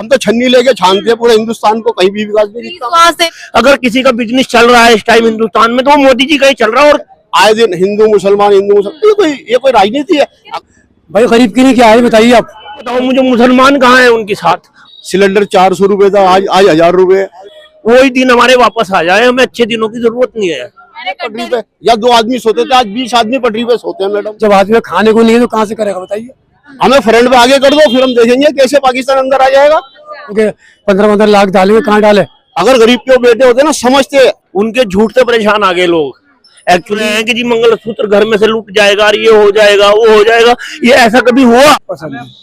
हम तो छन्नी लेके छानते हैं पूरे हिंदुस्तान को, कहीं भी विकास नहीं दिखता। अगर किसी का बिजनेस चल रहा है इस टाइम हिंदुस्तान में तो वो मोदी जी का ही चल रहा है। और आए दिन हिंदू मुसलमान ये कोई राजनीति है? भाई गरीब की नहीं क्या है बताइए आप। बताओ मुझे मुसलमान कहाँ है उनके साथ। सिलेंडर 400 रुपए था, आज 1000 रुपए। वही दिन हमारे वापस आ जाए, हमें अच्छे दिनों की जरूरत नहीं है। पटरी पे या 2 आदमी सोते थे, आज 20 आदमी पटरी पे सोते हैं मैडम। जब आदमी खाने को नहीं है तो कहाँ से करेगा बताइए। हमें फ्रंट पे आगे कर दो, फिर हम देखेंगे कैसे पाकिस्तान अंदर आ जाएगा। क्योंकि 15-15 लाख डालेंगे, कहाँ डाले। अगर गरीब के बेटे होते ना समझते। उनके झूठ से परेशान आ गए लोग। एक्चुअली है कि जी मंगलसूत्र घर में से लूट जाएगा, ये हो जाएगा, वो हो जाएगा। ये ऐसा कभी हुआ?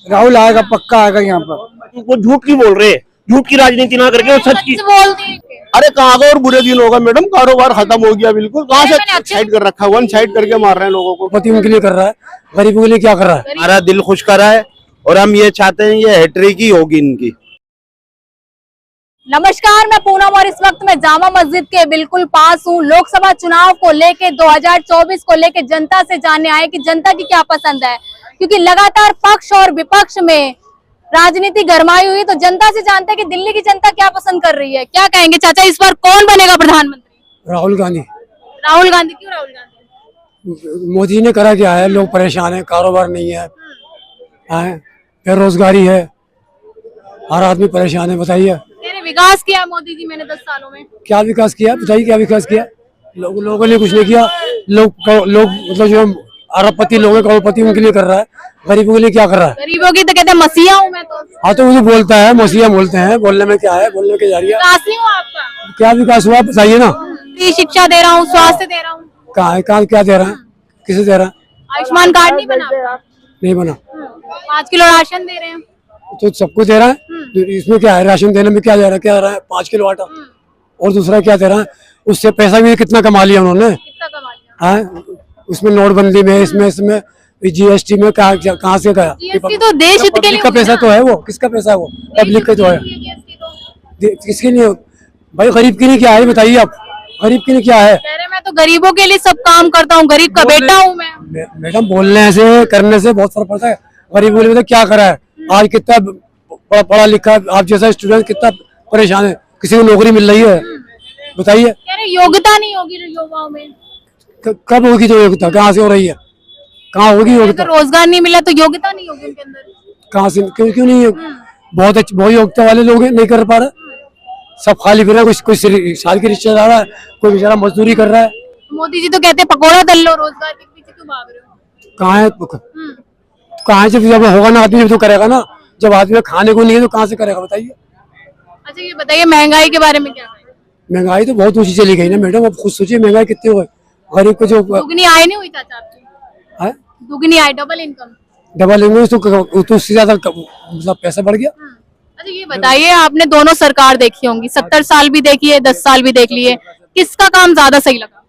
राहुल आएगा, पक्का आएगा यहाँ पर। वो झूठ की बोल रहे हैं, झूठ की राजनीति ना करके वो सच की बोल दी। अरे कहाँ का और बुरे दिन होगा मैडम, कारोबार खत्म हो गया बिल्कुल। कहाँ से साइड कर रखा है, 1 साइड करके मार रहे हैं लोगों को। पति उनके लिए कर रहा है, गरीबों के लिए क्या कर रहा है। हमारा दिल खुश करा है और हम ये चाहते हैं ये हैट्रिक ही होगी इनकी। नमस्कार, मैं पूनम और इस वक्त मैं जामा मस्जिद के बिल्कुल पास हूँ। लोकसभा चुनाव को लेके 2024 को लेके जनता से जानने आए कि जनता की क्या पसंद है, क्योंकि लगातार पक्ष और विपक्ष में राजनीति गरमाई हुई। तो जनता से जानते हैं कि दिल्ली की जनता क्या पसंद कर रही है। क्या कहेंगे चाचा, इस बार कौन बनेगा प्रधानमंत्री? राहुल गांधी। राहुल गांधी। क्यों राहुल गांधी? मोदी जी ने करा क्या है, लोग परेशान है, कारोबार नहीं है, बेरोजगारी है, हर आदमी परेशान है। बताइए मैंने विकास किया मोदी जी, मैंने 10 सालों में क्या विकास किया, बताइए क्या विकास किया। लोगों ने कुछ नहीं किया। लोग मतलब जो अरबपति लोग हैं, करोड़पति, उनके लिए कर रहा है। गरीबों के लिए क्या कर रहा है? गरीबों की तो कहते हैं मसीहा हूँ मैं तो। हाँ तो मुझे बोलता है मसीहा बोलते हैं, बोलने में क्या है, बोलने में क्या जा रही है। विकास नहीं हुआ आपका? क्या विकास हुआ बताइए ना। फ्री शिक्षा दे रहा हूँ, स्वास्थ्य दे रहा हूँ। कहाँ क्या दे रहा है, किसे दे रहा है? आयुष्मान कार्ड नहीं बना आपका? नहीं बना। 5 किलो राशन दे रहे हैं। तो सबको दे रहा है, तो इसमें क्या है, राशन देने में क्या जा रहा है, क्या दे रहा है 5 किलो आटा। और दूसरा क्या दे रहा है, उससे पैसा भी कितना कमा लिया उन्होंने। कितना कमा लिया? हाँ उसमें नोटबंदी में, इसमें जीएसटी में कहाँ से गया। जीएसटी तो देश हित के लिए का पैसा तो है, वो किसका पैसा है, वो पब्लिक का तो है। किसके लिए भाई, गरीब के लिए क्या है बताइए आप। गरीब के लिए क्या है? कह रहे मैं तो गरीबों के लिए सब काम करता हूँ, गरीब का बेटा हूँ मैं। मैडम बोलने से करने से बहुत फर्क पड़ता है। गरीबों के लिए क्या करा है, आज कितना पढ़ा लिखा आप जैसा स्टूडेंट कितना परेशान है, किसी को नौकरी मिल रही है बताइए। कह रहे योग्यता नहीं होगी युवाओं में। कब होगी तो योग्यता, कहाँ से हो रही है, कहाँ होगी योग्यता? तो रोजगार नहीं मिला तो योग्यता नहीं होगी उनके अंदर। कहाँ से, क्यों नहीं है? बहुत योग्यता वाले लोग नहीं कर पा रहे, सब खाली फिर रहे। कोई साल के रिश्तेदार है, कोई बेचारा मजदूरी कर रहा है। मोदी जी तो कहते हैं पकौड़ा तल लो, रोजगार के पीछे क्यों भाग रहे हो? कहाँ है जब होगा ना आदमी तो करेगा ना। जब आदमी खाने को नहीं है तो कहाँ से करेगा बताइए। अच्छा ये बताइए महंगाई के बारे में क्या है? महंगाई तो बहुत ऊंची चली गई ना मैडम, अब खुद सोचिए महंगाई कितनी हो गई। गरीब को जो दुगनी आय नहीं हुई चाचा आपकी? दुगनी आय, डबल इनकम। डबल इंग्लिश तो उससे ज्यादा मतलब पैसा बढ़ गया। अच्छा ये बताइए, आपने दोनों सरकार देखी होंगी, 70 साल भी देखी है, 10 साल भी देख लिए, किसका काम ज्यादा सही लगा?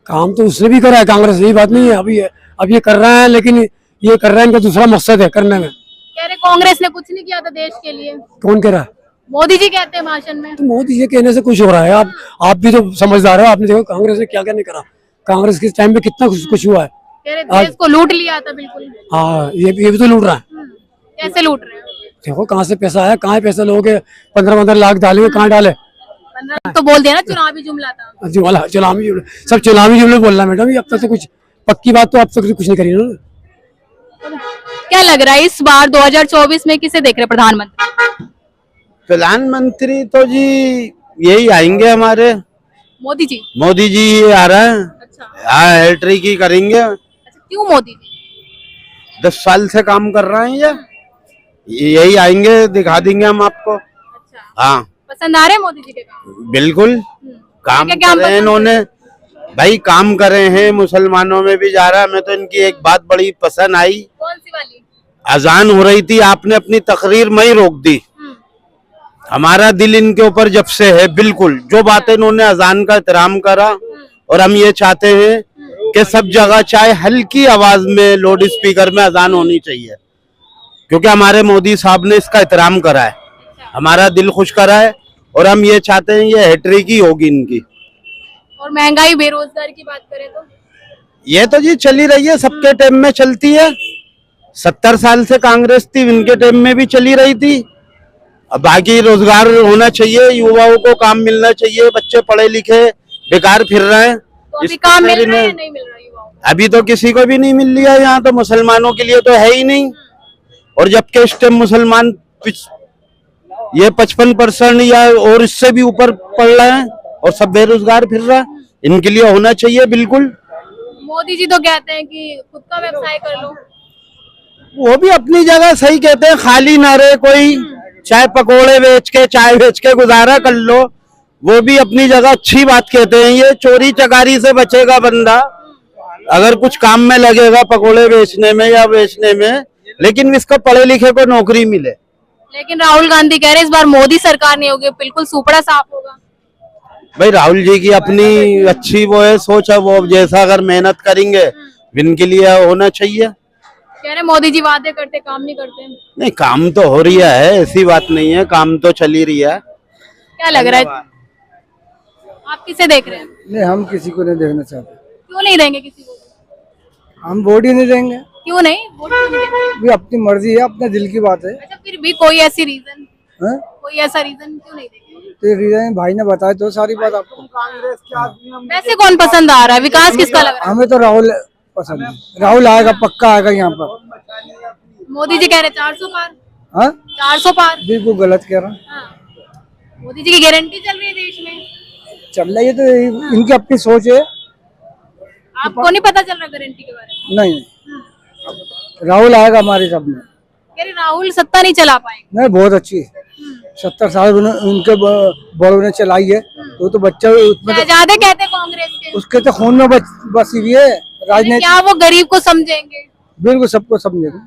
काम तो उसने भी करा है, कांग्रेस, यही बात नहीं है। अब ये कर रहे हैं, लेकिन ये कर रहे हैं, इनका दूसरा मकसद है करने में। कह रहे कांग्रेस ने कुछ नहीं किया था देश के लिए। कौन कह रहा है? मोदी जी कहते हैं भाषण में। तो मोदी जी कहने से कुछ हो रहा है। आप भी तो समझदार हो, आपने देखो कांग्रेस ने क्या क्या नहीं करा। कांग्रेस के टाइम पे कितना कुछ हुआ है। कह रहे देश को लूट लिया था बिल्कुल। हाँ ये भी तो लूट रहा है। कैसे लूट रहे हैं? देखो कहाँ से पैसा आया, कहाँ पैसा लोगों के 15-15 लाख डालेंगे, कहाँ डाले। 15 तो बोल दिया ना, चुनावी जुमला था। चुनावी जुमले, सब चुनावी जुमले बोल रहा है मैडम। ये अब तक तो कुछ पक्की बात तो अब तक कुछ नहीं करी ना। क्या लग रहा है इस बार 2024 में किसे देख रहे प्रधानमंत्री? प्रधानमंत्री तो जी यही आएंगे हमारे मोदी जी। मोदी जी आ रहे हैं। अच्छा, हाँ हैट्रिक ही करेंगे। अच्छा क्यों मोदी जी? 10 साल से काम कर रहे हैं ये यही आएंगे, दिखा देंगे हम आपको। अच्छा हाँ पसंद आ रहे हैं मोदी जी के काम? बिल्कुल काम करे हैं इन्होंने, भाई काम करे हैं, मुसलमानों में भी जा रहा है। मैं तो इनकी एक बात बड़ी पसंद आई। कौन सी वाली? अजान हो रही थी, आपने अपनी तकरीर में ही रोक दी। हमारा दिल इनके ऊपर जब से है, बिल्कुल जो बातें इन्होंने अजान का एहतराम करा। और हम ये चाहते हैं कि सब जगह चाहे हल्की आवाज में लाउड स्पीकर में अजान होनी चाहिए, क्योंकि हमारे मोदी साहब ने इसका एहतराम करा है, हमारा दिल खुश करा है। और हम ये चाहते हैं ये हैट्रिक ही होगी इनकी। और महंगाई बेरोजगारी की बात करें तो ये तो जी चली रही है, सबके टाइम में चलती है। 70 साल से कांग्रेस थी, इनके टाइम में भी चली रही थी। अब बाकी रोजगार होना चाहिए, युवाओं को काम मिलना चाहिए, बच्चे पढ़े लिखे बेकार फिर रहे हैं। तो अभी इस काम मिल कचहरी रहा है में या नहीं मिल रहा युवाओं को? अभी तो किसी को भी नहीं मिल रहा है, यहाँ तो मुसलमानों के लिए तो है ही नहीं। और जबकि इस टाइम मुसलमान ये 55% या और इससे भी ऊपर पड़ रहे हैं और सब बेरोजगार फिर रहा है। इनके लिए होना चाहिए बिल्कुल। मोदी जी तो कहते हैं कि खुद का व्यवसाय कर लो। वो भी अपनी जगह सही कहते हैं, खाली ना रहे कोई, चाहे पकोड़े बेच के चाय बेच के गुजारा कर लो, वो भी अपनी जगह अच्छी बात कहते हैं। ये चोरी चकारी से बचेगा बंदा अगर कुछ काम में लगेगा, पकोड़े बेचने में या बेचने में, लेकिन इसको पढ़े लिखे को नौकरी मिले। लेकिन राहुल गांधी कह रहे हैं इस बार मोदी सरकार नहीं होगी, बिल्कुल सुपड़ा साफ होगा। भाई राहुल जी की अपनी अच्छी वो है सोच है, वो जैसा अगर मेहनत करेंगे इनके लिए होना चाहिए। कह रहे मोदी जी वादे करते काम नहीं करते। नहीं, काम तो हो रही है, ऐसी बात नहीं है, काम तो चल ही रही है। क्या लग रहा है, आप किसे देख रहे हैं? नहीं, हम किसी को नहीं देखना चाहते। क्यों नहीं देंगे किसी को? हम वोट ही नहीं देंगे। क्यों नहीं वोट क्यों नहीं देंगे? ये अपनी मर्जी है, अपने दिल की बात है। अच्छा फिर भी कोई ऐसी रीजन, हैं? कोई ऐसा रीजन क्यों नहीं देंगे? तो रीजन भाई ने बताया तो सारी बात आपको। वैसे कौन पसंद आ रहा है, विकास किसका लग रहा है? हमें तो राहुल पसंद है, राहुल आएगा, पक्का आएगा यहाँ पर। मोदी जी कह रहे 400 पार। हाँ, 400 पार बिल्कुल गलत कह रहा हूँ। हाँ। मोदी जी की गारंटी चल रही है देश में, चल रही है तो इनकी अपनी सोच है। आपको नहीं पता चल रहा गारंटी के बारे में? नहीं, राहुल आएगा हमारे सब में। कह रहे राहुल सत्ता नहीं चला पाएंगे। नहीं, बहुत अच्छी है। 70 साल उनके बड़ों ने चलाई है, तो बच्चा उसमें तो, शहजादे कहते कांग्रेस के, उसके तो खून में बसी हुई है राजनीति। क्या वो गरीब को समझेंगे? बिल्कुल सबको समझेगा।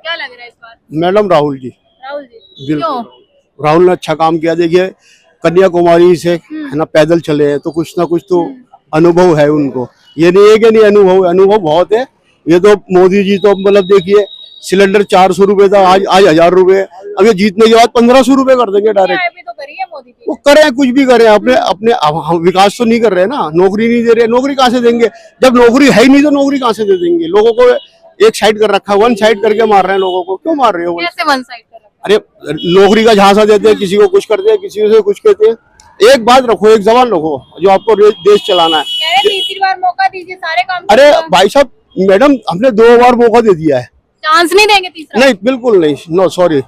क्या लग रहा है इस बार? मैडम राहुल जी, राहुल जी बिल्कुल। क्यों? राहुल ने अच्छा काम किया। देखिए कन्याकुमारी से है ना पैदल चले हैं, तो कुछ ना कुछ तो अनुभव है उनको। ये नहीं है कि नहीं अनुभव बहुत है। ये तो मोदी जी तो मतलब देखिए सिलेंडर 400 रुपए था, आज 1000 रुपए। अब ये जीतने के बाद 1500 रुपए कर देंगे डायरेक्ट। भी तो करी है मोदी जी। वो करें कुछ भी करें, अपने हम विकास तो नहीं कर रहे ना, नौकरी नहीं दे रहे, नौकरी कहाँ से देंगे? जब नौकरी है ही नहीं तो नौकरी कहाँ से दे देंगे? लोगों को एक साइड कर रखा है, वन साइड करके मार रहे हैं लोगों को। क्यों मार रहे हो? कैसे वन साइड कर रखा अरे नौकरी का झांसा देते हैं, किसी को कुछ करते हैं, किसी से कुछ कहते हैं। एक बात रखो, एक जबान रखो, जो आपको देश चलाना है। कह रहे तीसरी बार मौका दीजिए, सारे काम अरे भाई साहब, मैडम हमने 2 बार मौका दे दिया है। चांस नहीं देंगे तीसरा? नहीं, बिल्कुल नहीं, नो सॉरी।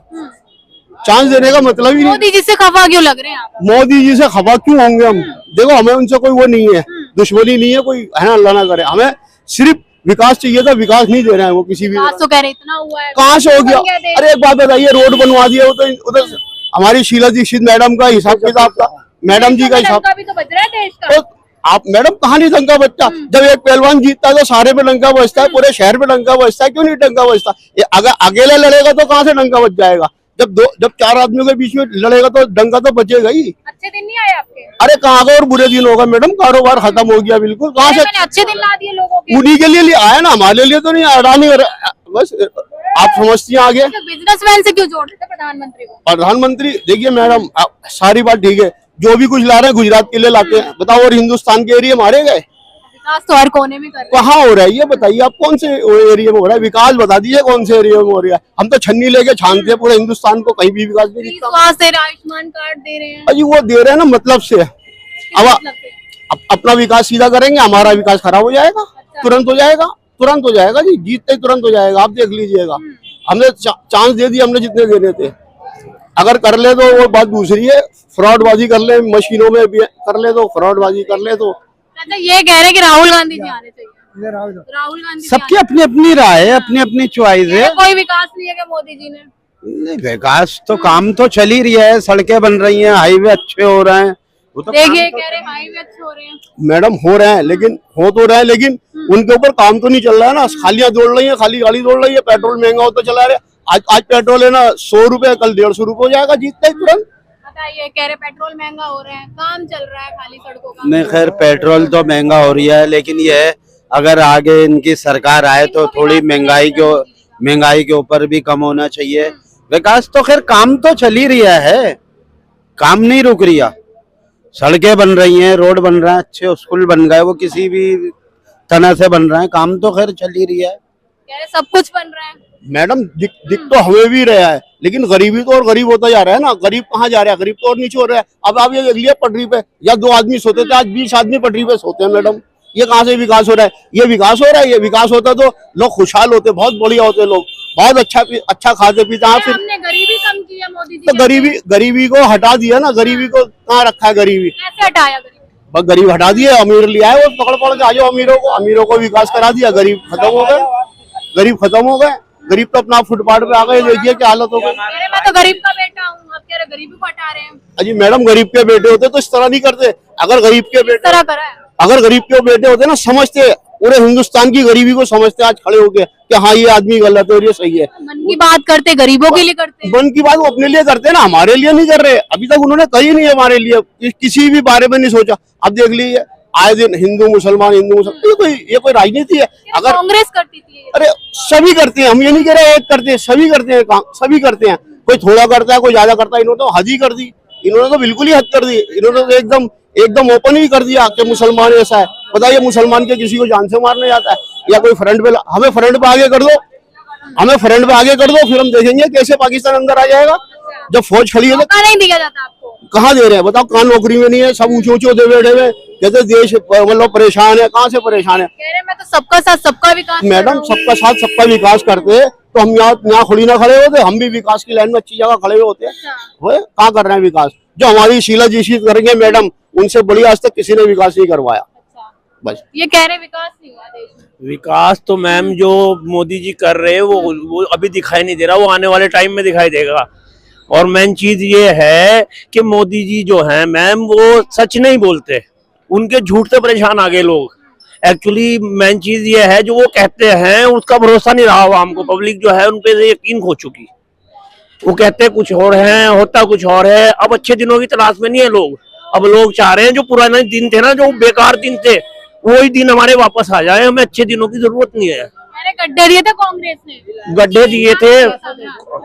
चांस देने का मतलब ही नहीं। मोदी जी से खफा क्यों लग रहे हैं आप? मोदी जी से खफा क्यों होंगे हम? देखो हमें उनसे कोई वो नहीं है, दुश्मनी नहीं है कोई, है ना, अल्लाह ना करे। हमें सिर्फ विकास चाहिए था, विकास नहीं दे रहे हैं वो किसी भी। विकास तो कह रहे इतना हुआ है, कहाँ से हो गया? देश। अरे एक बात बताइए, रोड बनवा दिया वो तो उधर हमारी शीला दीक्षित मैडम का हिसाब किताब का, मैडम जी का हिसाब। भी तो बच रहा है देश का। तो आप मैडम कहाँ नहीं डंका बजता? जब एक पहलवान जीतता है तो सारे पे डंका बजता है, पूरे शहर में डंका बजता है। क्यों नहीं डंका बजता? ये अगर अकेले लड़ेगा तो कहाँ से डंका बज जाएगा? जब 4 आदमियों के बीच में लड़ेगा तो डंका तो बचेगा ही। अच्छे दिन नहीं आए आपके? अरे कहाँ का और बुरे दिन होगा मैडम? कारोबार खत्म हो गया बिल्कुल। कहाँ से? मैंने अच्छे दिन ला दिए लोगों के। उन्हीं के लिए आया ना, हमारे लिए तो नहीं। अडानी बस आप समझती हैं आगे। बिजनेसमैन से क्यों जोड़ देते प्रधानमंत्री को? प्रधानमंत्री देखिए मैडम, सारी बात ठीक है, जो भी कुछ ला रहे हैं गुजरात के लिए लाते हैं, बताओ। और हिंदुस्तान के एरिया मारे गए? विकास तो हर कोने में कर रहे हैं। कहाँ हो रहा है ये बताइए आप? कौन से एरिया में हो रहा है विकास? बता दीजिए कौन से एरिया में हो रहा है। हम तो छन्नी लेके छानते हैं पूरे हिंदुस्तान को, कहीं भी विकास नहीं दिखता। स्वास्थ्य दे रहे हैं, आयुष्मान कार्ड दे रहे हैं। अजी वो दे रहे हैं ना मतलब से। अब अपना विकास सीधा करेंगे, हमारा विकास खराब हो जाएगा। तुरंत हो जाएगा, तुरंत हो जाएगा जी, जीतते ही तुरंत हो जाएगा। आप देख लीजिएगा, हमने चांस दे दिए, हमने जितने देने थे। अगर कर ले तो वो बात दूसरी है, फ्रॉडबाजी कर ले मशीनों में भी कर ले तो, फ्रॉडबाजी कर ले तो। अच्छा ये कह रहे हैं कि राहुल गांधी जी आने चाहिए। राहुल गांधी जी सबकी अपनी अपनी राय है, अपनी अपनी चॉइस है। कोई विकास नहीं है क्या मोदी जी ने? नहीं, विकास तो काम तो चल ही रही है, सड़कें बन रही हैं, हाईवे अच्छे हो रहे हैं। वो तो देखिए कह रहे हाईवे अच्छे हो रहे हैं। मैडम हो रहे हैं, लेकिन हो तो रहे हैं, लेकिन उनके ऊपर काम तो नहीं चल रहा है ना। खालियां दौड़ रही है, खाली गाड़ी दौड़ रही है। पेट्रोल महंगा होता चला रहा है। आज पेट्रोल है ना 100 रुपए, कल 150 रुपए हो जाएगा, जीतते ही तुरंत। बताइए, कह रहे पेट्रोल महंगा हो रहा है, काम चल रहा है, खाली सड़कों का। नहीं, खैर पेट्रोल तो महंगा हो रही है, लेकिन ये है अगर आगे इनकी सरकार आए तो थोड़ी महंगाई के ऊपर भी कम होना चाहिए। विकास तो खैर काम तो चल ही रहा है, काम नहीं रुक रहा। सड़कें बन रही हैं, रोड बन रहा है, अच्छे स्कूल बन गए, वो किसी भी तरह से बन रहा है, काम तो खैर चल ही रहा है। कह रहे सब कुछ बन रहा है। मैडम दिख तो हमें भी रहा है, लेकिन गरीबी तो और गरीब होता जा रहा है ना। गरीब कहाँ जा रहा है? गरीब तो और नीचे हो रहा है। अब आप ये देख लिया, पटरी पे या 2 आदमी सोते थे, आज 20 आदमी पटरी पे सोते हैं। मैडम ये कहाँ से विकास हो रहा है? ये विकास हो रहा है? ये विकास होता तो लोग खुशहाल होते, बहुत बढ़िया होते लोग, बहुत अच्छा खाते पीते। हाँ, फिर हमने गरीबी कम की है मोदी जी तो गरीबी को हटा दिया ना। गरीबी को कहाँ रखा है? गरीबी कैसे हटाया गरीबी? बस गरीब हटा दिए, अमीर लिया है वो पकड़ के। आ जाओ अमीरों को विकास करा दिया, गरीब खत्म हो गए। गरीब तो अपना फुटपाथ पे आ गए, देखिए क्या हालत हो गई। मैं तो गरीब का बेटा हूँ, आप कह रहे गरीबी को हटा रहे हैं। अजी मैडम, गरीब के बेटे होते तो इस तरह नहीं करते। अगर गरीब के बेटे होते ना, समझते, पूरे हिंदुस्तान की गरीबी को समझते आज खड़े होके कि हाँ ये आदमी गलत है और ये सही है। मन की बात करते, गरीबों के लिए करते। मन की बात वो अपने लिए करते ना, हमारे लिए नहीं कर रहे। अभी तक उन्होंने कही नहीं हमारे लिए, किसी भी बारे में नहीं सोचा। अब देख लीजिए, आए दिन हिंदू मुसलमान ये कोई राजनीति है? अगर कांग्रेस करती थी। अरे सभी करते हैं, हम ये नहीं कह रहे एक करते हैं, सभी करते हैं काम, सभी करते हैं। कोई थोड़ा करता है, कोई ज्यादा करता है। इन्होंने तो हद ही कर दी, इन्होंने तो बिल्कुल ही हद कर दी। इन्होंने तो एकदम ओपन ही कर दिया कि मुसलमान ऐसा है। बताइए, मुसलमान के किसी को जान से मारने जाता है या कोई फ्रंट पे? हमें फ्रंट पे आगे कर दो, फिर हम देखेंगे कैसे पाकिस्तान अंदर आ जाएगा। जब फौज खड़ी है तो नहीं दिया जाता आपको। कहाँ दे रहे हैं बताओ? कहाँ नौकरी में नहीं है, सब ऊंचे ऊंचे बैठे हुए, कहते देश मतलब परेशान है। कहाँ से परेशान है? कह रहे मैं तो सबका साथ सबका विकास। मैडम सबका साथ सबका विकास करते तो हम यहाँ खुली ना खड़े होते, हम भी विकास की लाइन में अच्छी जगह खड़े हुए होते हैं। कहाँ कर रहे हैं विकास? जो हमारी शीला जी करेंगे मैडम, उनसे बड़ी आज तक किसी ने विकास नहीं करवाया। बस ये कह रहे विकास नहीं हुआ देश में। विकास तो मैम जो मोदी जी कर रहे हैं वो अभी दिखाई नहीं दे रहा, वो आने वाले टाइम में दिखाई देगा। और मेन चीज ये है कि मोदी जी जो है मैम, वो सच नहीं बोलते, उनके झूठ से परेशान आ गए लोग। एक्चुअली मेन चीज ये है, जो वो कहते हैं उसका भरोसा नहीं रहा आवाम को। पब्लिक जो है उन पे यकीन खो चुकी। वो कहते कुछ और है, होता कुछ और है। अब अच्छे दिनों की तलाश में नहीं है लोग। अब लोग चाह रहे हैं जो पुराने दिन थे ना, जो बेकार दिन थे, वही दिन हमारे वापस आ जाए। हमें अच्छे दिनों की जरूरत नहीं है। गड्ढे दिए थे कांग्रेस ने, गड्ढे दिए थे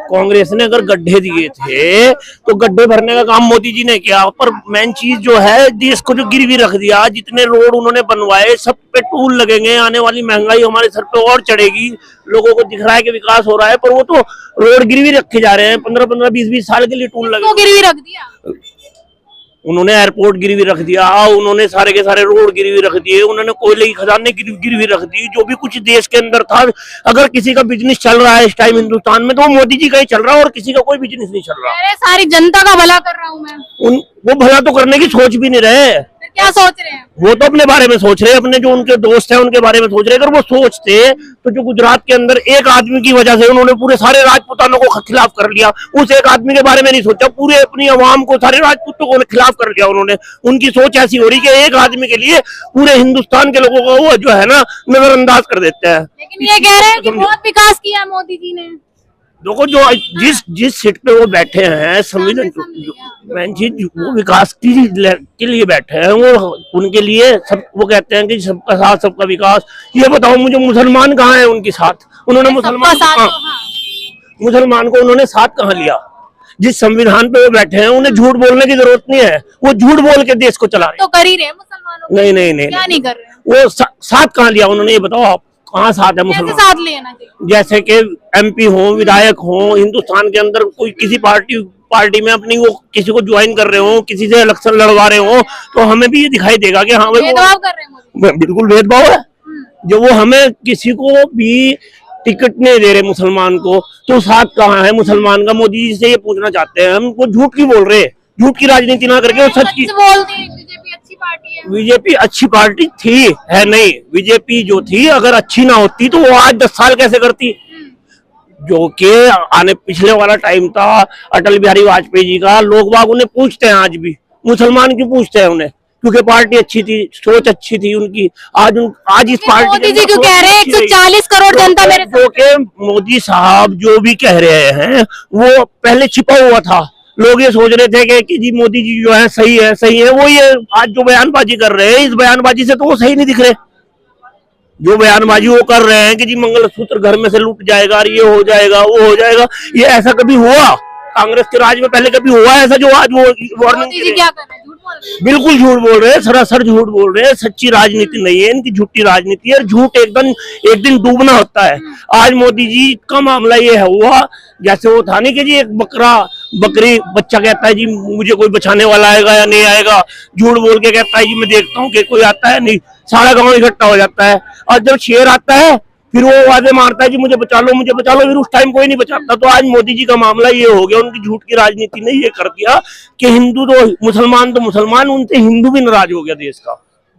कांग्रेस ने। अगर गड्ढे दिए थे तो गड्ढे भरने का काम मोदी जी ने किया। पर मेन चीज जो है, देश को जो गिरवी रख दिया, जितने रोड उन्होंने बनवाए, सब पे टूल लगेंगे। आने वाली महंगाई हमारे सर पे और चढ़ेगी। लोगों को दिख रहा है कि विकास हो रहा है, पर वो तो रोड गिरवी रखे जा रहे हैं। 15-15, 20-20 साल के लिए टूल लगे। गिरवी रख दिया उन्होंने, एयरपोर्ट गिरवी रख दिया, उन्होंने सारे के सारे रोड गिरवी रख दिए, उन्होंने कोयले की खदानें गिरवी रख दी। जो भी कुछ देश के अंदर था, अगर किसी का बिजनेस चल रहा है इस टाइम हिंदुस्तान में, तो वो मोदी जी का ही चल रहा है और किसी का कोई बिजनेस नहीं चल रहा। अरे सारी जनता का भला कर रहा हूँ मैं। वो भला तो करने की सोच भी नहीं रहे। क्या सोच रहे हैं? वो तो अपने बारे में सोच रहे हैं, अपने जो उनके दोस्त हैं उनके बारे में सोच रहे हैं। अगर वो सोचते तो जो गुजरात के अंदर एक आदमी की वजह से उन्होंने पूरे सारे राजपूतानों को खिलाफ कर लिया, उस एक आदमी के बारे में नहीं सोचा, पूरे अपनी अवाम को, सारे राजपूतों को खिलाफ कर लिया उन्होंने। उनकी सोच ऐसी हो रही कि एक आदमी के लिए पूरे हिंदुस्तान के लोगों को वो जो है ना नजरअंदाज कर देते हैं। लेकिन ये कह रहे हैं कि बहुत विकास किया मोदी जी ने। देखो, जो जिस सीट पे वो बैठे हैं, संविधान मेन चीज, वो विकास के लिए बैठे हैं। वो उनके लिए सब, वो कहते हैं कि सबका साथ सबका विकास। ये बताओ मुझे, मुसलमान कहाँ है उनके साथ? उन्होंने मुसलमान को उन्होंने साथ कहाँ लिया? जिस संविधान पे वो बैठे हैं, उन्हें झूठ बोलने की जरूरत नहीं है। वो झूठ बोल के देश को चला रहे तो कर ही रहे हैं मुसलमानों को। नहीं, क्या नहीं कर रहे? वो साथ कहाँ लिया उन्होंने? ये बताओ आप, कहाँ साथ है मुसलमान? साथ लेना चाहिए। जैसे कि MP हो, विधायक हो, हिंदुस्तान के अंदर कोई किसी पार्टी में अपनी वो किसी को ज्वाइन कर रहे हो, किसी से इलेक्शन लड़वा रहे हो, तो हमें भी ये दिखाई देगा कि हाँ भाई भेदभाव कर रहे हैं। बिल्कुल भेदभाव है। जो वो हमें किसी को भी टिकट नहीं दे रहे मुसलमान को, तो साथ कहाँ है मुसलमान का? मोदी जी से ये पूछना चाहते हैं हम। वो झूठ की बोल रहे हैं, झूठ की राजनीति ना करके वो सच की बोल दी। बीजेपी अच्छी पार्टी है। बीजेपी अच्छी पार्टी थी, है नहीं? बीजेपी जो थी, अगर अच्छी ना होती तो वो आज 10 साल कैसे करती? जो कि आने पिछले वाला टाइम था अटल बिहारी वाजपेयी जी का, लोग बाग उन्हें पूछते हैं आज भी। मुसलमान क्यों पूछते हैं उन्हें? क्योंकि पार्टी अच्छी थी, सोच अच्छी थी उनकी। आज इस पार्टी मोदी जी क्यों कह रहे हैं 140 करोड़ जनता मेरे जो के मोदी साहब जो भी कह रहे हैं वो पहले छिपा हुआ था। लोग ये सोच रहे थे कि जी मोदी जी जो है सही है। वो ये आज जो बयानबाजी कर रहे हैं, इस बयानबाजी से तो वो सही नहीं दिख रहे। जो बयानबाजी वो कर रहे हैं कि जी मंगलसूत्र घर में से लूट जाएगा, ये हो जाएगा, वो हो जाएगा, ये ऐसा कभी हुआ? कांग्रेस के राज में पहले कभी हुआ ऐसा जो आज वो वार्निंग? मोदी जी क्या कर रहे हैं? झूठ बोल बिल्कुल झूठ बोल रहे हैं, सरासर झूठ बोल रहे हैं। सच्ची राजनीति नहीं है इनकी, झूठी राजनीति है। झूठ एक दिन डूबना होता है। आज मोदी जी का मामला ये है हुआ, जैसे वो था नहीं कि जी एक बकरी बच्चा कहता है जी मुझे कोई बचाने वाला आएगा या नहीं आएगा, झूठ बोल के कहता है जी मैं देखता हूँ कि कोई आता है नहीं, सारा गांव इकट्ठा हो जाता है। और जब शेर आता है फिर वो वादे मारता है जी मुझे बचा लो, फिर उस टाइम कोई नहीं बचाता। तो आज मोदी जी का मामला ये हो गया, उनकी झूठ की राजनीति ने ये कर दिया कि हिंदू तो मुसलमान, उनसे हिंदू भी नाराज हो गया देश का।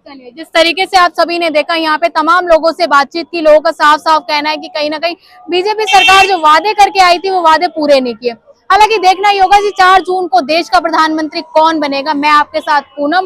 चलिए, जिस तरीके से आप सभी ने देखा यहाँ पे तमाम लोगों से बातचीत की, लोगों का साफ साफ कहना है कि कहीं ना कहीं बीजेपी सरकार जो वादे करके आई थी वो वादे पूरे नहीं किए। हालांकि देखना ही होगा जी 4 जून को देश का प्रधानमंत्री कौन बनेगा। मैं आपके साथ पूनम।